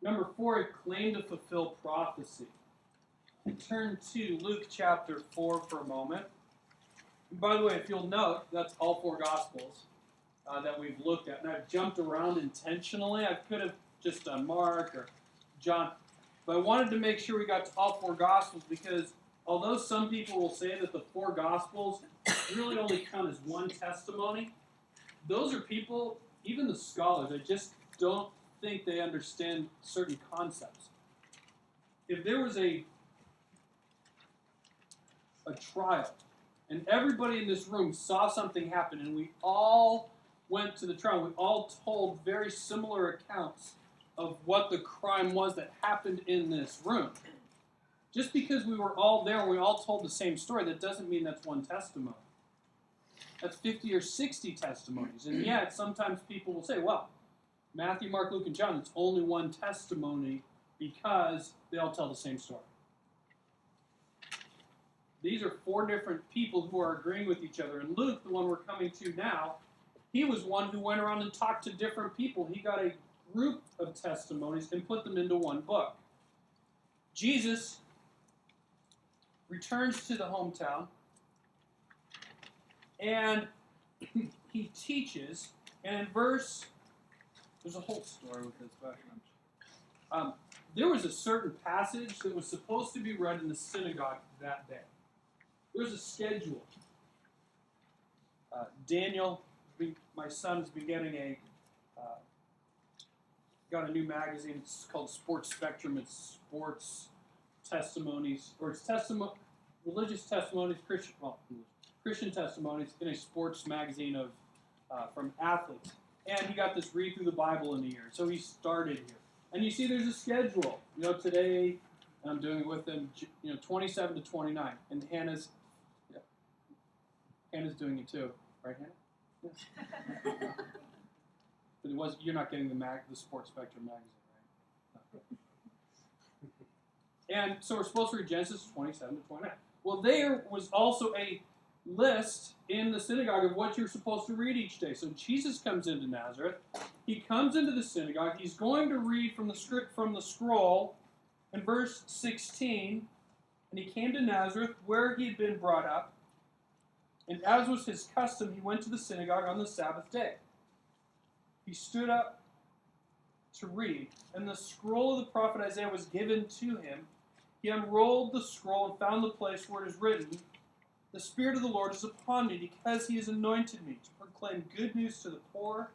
Number 4, a claim to fulfill prophecy. Turn to Luke chapter 4 for a moment. And by the way, if you'll note, that's all 4 Gospels that we've looked at. And I've jumped around intentionally. I could have just done Mark or John. But I wanted to make sure we got to all 4 Gospels because although some people will say that the 4 Gospels really only count as one testimony, those are people, even the scholars, I just don't think they understand certain concepts. If there was a trial, and everybody in this room saw something happen, and we all went to the trial, we all told very similar accounts of what the crime was that happened in this room. Just because we were all there and we all told the same story, that doesn't mean that's one testimony. That's 50 or 60 testimonies. And yet, sometimes people will say, well, Matthew, Mark, Luke, and John, it's only one testimony because they all tell the same story. These are 4 different people who are agreeing with each other. And Luke, the one we're coming to now, he was one who went around and talked to different people. He got a group of testimonies and put them into one book. Jesus returns to the hometown, and he teaches, and in verse, there's a whole story with this, but there was a certain passage that was supposed to be read in the synagogue that day. There's a schedule. Daniel, my son's been getting got a new magazine. It's called Sports Spectrum. It's sports testimonies, or it's religious testimonies, Christian testimonies in a sports magazine of from athletes. And he got this read through the Bible in a year. So he started here. And you see there's a schedule. Today, I'm doing it with them, 27 to 29. And Hannah's doing it too. Right, Hannah? Yes. But you're not getting the Sports Spectrum magazine, right? No. And so we're supposed to read Genesis 27 to 29. Well, there was also a list in the synagogue of what you're supposed to read each day. So Jesus comes into Nazareth. He comes into the synagogue. He's going to read from the script from the scroll in verse 16. And he came to Nazareth, where he had been brought up. And as was his custom, he went to the synagogue on the Sabbath day. He stood up to read, and the scroll of the prophet Isaiah was given to him. He unrolled the scroll and found the place where it is written, "The Spirit of the Lord is upon me, because he has anointed me to proclaim good news to the poor.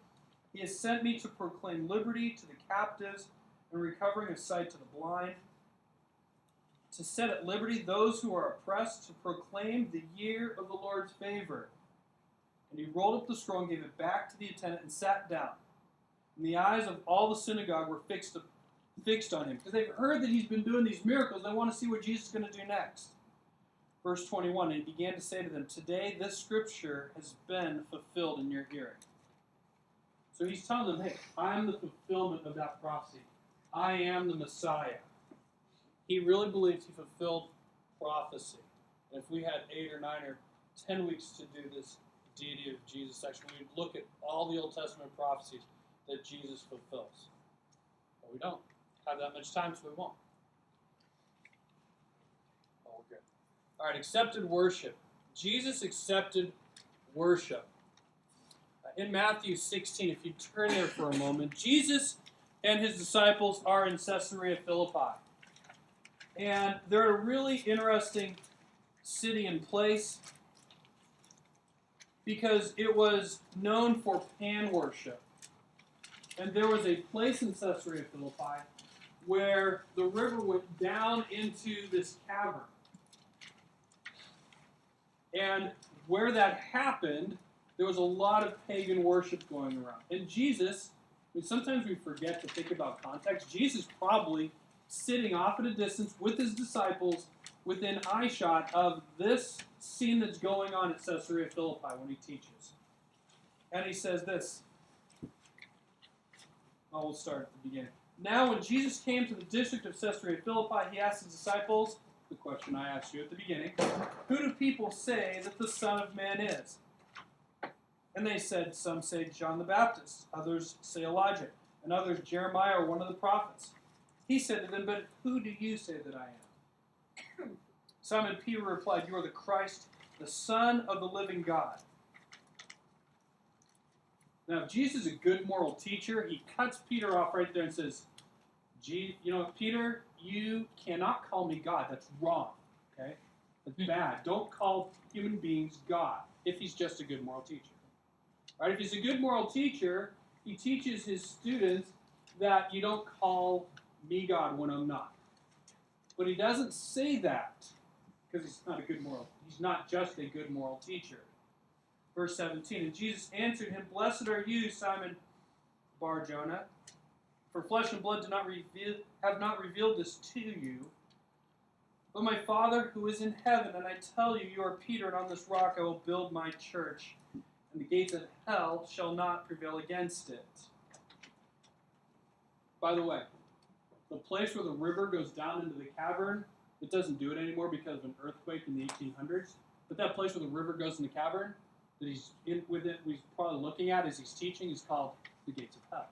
He has sent me to proclaim liberty to the captives and recovering of sight to the blind, to set at liberty those who are oppressed, to proclaim the year of the Lord's favor." And he rolled up the scroll and gave it back to the attendant and sat down. And the eyes of all the synagogue were fixed on him, because they've heard that he's been doing these miracles. They want to see what Jesus is going to do next. Verse 21, and he began to say to them, "Today this scripture has been fulfilled in your hearing." So he's telling them, hey, I'm the fulfillment of that prophecy. I am the Messiah. He really believes he fulfilled prophecy. And if we had 8 or 9 or 10 weeks to do this deity of Jesus section, we would look at all the Old Testament prophecies that Jesus fulfills. But we don't have that much time, so we won't. Oh, we're good. All right, accepted worship. Jesus accepted worship. In Matthew 16, if you turn there for a moment, Jesus and his disciples are in Caesarea Philippi. And they're a really interesting city and place because it was known for pan worship. And there was a place in Caesarea Philippi where the river went down into this cavern. And where that happened, there was a lot of pagan worship going around. And Jesus, sometimes we forget to think about context. Jesus probably sitting off at a distance with his disciples within eyeshot of this scene that's going on at Caesarea Philippi when he teaches. And he says this. We'll start at the beginning. Now when Jesus came to the district of Caesarea Philippi, he asked his disciples, the question I asked you at the beginning, "Who do people say that the Son of Man is?" And they said, some say John the Baptist, others say Elijah, and others Jeremiah or one of the prophets. He said to them, "But who do you say that I am?" Simon Peter replied, "You are the Christ, the Son of the living God." Now, if Jesus is a good moral teacher, he cuts Peter off right there and says, Peter, you cannot call me God. That's wrong. Okay? That's bad. Don't call human beings God if he's just a good moral teacher. Right? If he's a good moral teacher, he teaches his students that you don't call me God when I'm not. But he doesn't say that because he's not just a good moral teacher. Verse 17, and Jesus answered him, "Blessed are you, Simon Bar-Jonah, for flesh and blood have not revealed this to you, but my Father who is in heaven. And I tell you, you are Peter, and on this rock I will build my church, and the gates of hell shall not prevail against it." By the way, the place where the river goes down into the cavern, it doesn't do it anymore because of an earthquake in the 1800s. But that place where the river goes in the cavern, that he's probably looking at as he's teaching, is called the gates of hell.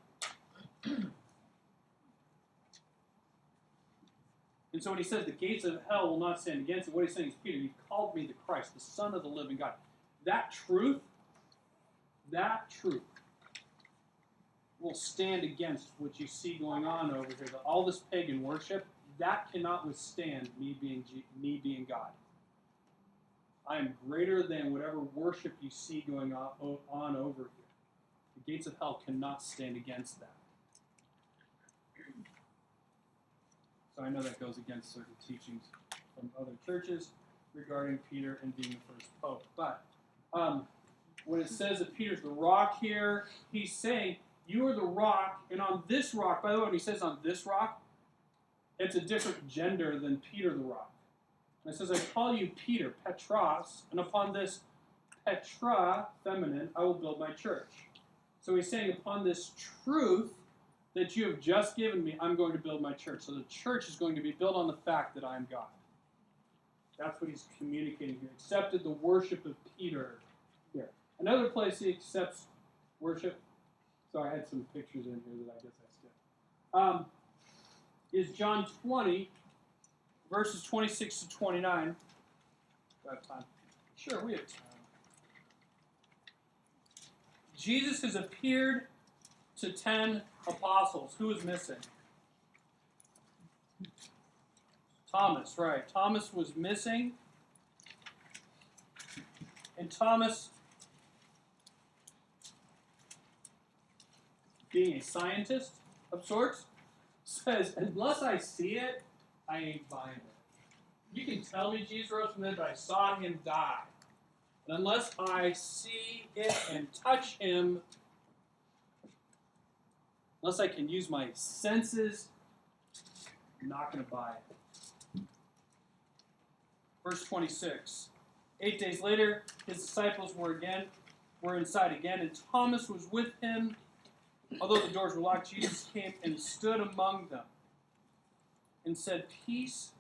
And so when he says the gates of hell will not stand against it, what he's saying is, Peter, you've called me the Christ, the Son of the living God. That truth will stand against what you see going on over here. All this pagan worship, that cannot withstand me being God. I am greater than whatever worship you see going on over here. The gates of hell cannot stand against that. So I know that goes against certain teachings from other churches regarding Peter and being the first pope. But when it says that Peter's the rock here, he's saying, you are the rock, and on this rock, by the way, when he says on this rock, it's a different gender than Peter the rock. And it says, I call you Peter, Petros, and upon this Petra, feminine, I will build my church. So he's saying, upon this truth that you have just given me, I'm going to build my church. So the church is going to be built on the fact that I am God. That's what he's communicating here. Accepted the worship of Peter here. Another place he accepts worship, sorry, I had some pictures in here that I guess I skipped, is John 20, verses 26 to 29. Do I have time? Sure, we have time. Jesus has appeared to 10 apostles. Who is missing? Thomas, right. Thomas was missing. And Thomas, being a scientist of sorts, says, unless I see it, I ain't buying it. You can tell me Jesus rose from the dead, but I saw him die. And unless I see it and touch him, unless I can use my senses, I'm not going to buy it. Verse 26. 8 days later, his disciples were inside again, and Thomas was with him. Although the doors were locked, Jesus came and stood among them and said, "Peace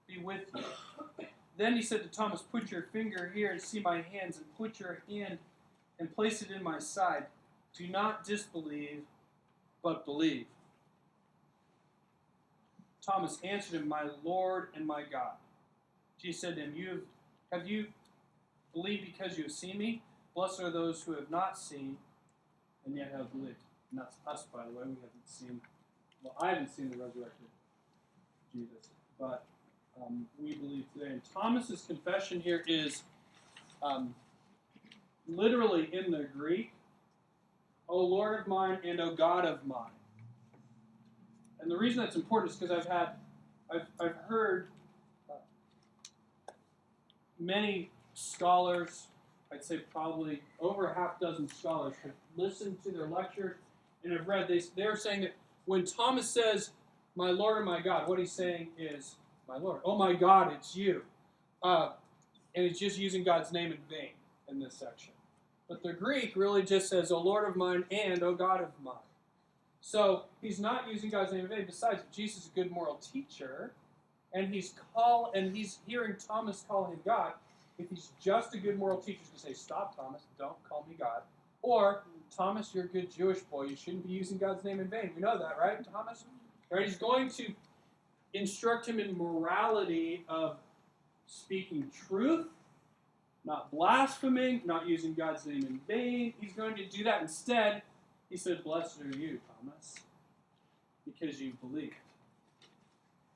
be with you." Then he said to Thomas, "Put your finger here and see my hands, and put your hand and place it in my side. Do not disbelieve, but believe." Thomas answered him, "My Lord and my God." Jesus said to him, have you believed because you have seen me? Blessed are those who have not seen and yet have believed. And that's us, by the way. We haven't seen, well, I haven't seen the resurrected Jesus, but we believe today. And Thomas's confession here is literally in the Greek, "O Lord of mine and O God of mine." And the reason that's important is because I've heard many scholars, I'd say probably over a half dozen scholars, have listened to their lectures and have read. They're saying that when Thomas says, "My Lord and my God," what he's saying is, "My Lord, oh my God, it's you." And he's just using God's name in vain in this section. But the Greek really just says, "O Lord of mine and O God of mine." So he's not using God's name in vain. Besides, Jesus is a good moral teacher, and he's hearing Thomas call him God. If he's just a good moral teacher, he's going to say, "Stop, Thomas, don't call me God." Or, "Thomas, you're a good Jewish boy. You shouldn't be using God's name in vain." We know that, right, Thomas? Right? He's going to instruct him in morality of speaking truth, not blaspheming, not using God's name in vain. He's going to do that. Instead, he said, "Blessed are you, Thomas, because you believed."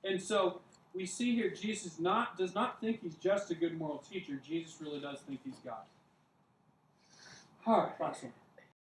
And so we see here Jesus does not think he's just a good moral teacher. Jesus really does think he's God. All right, last one.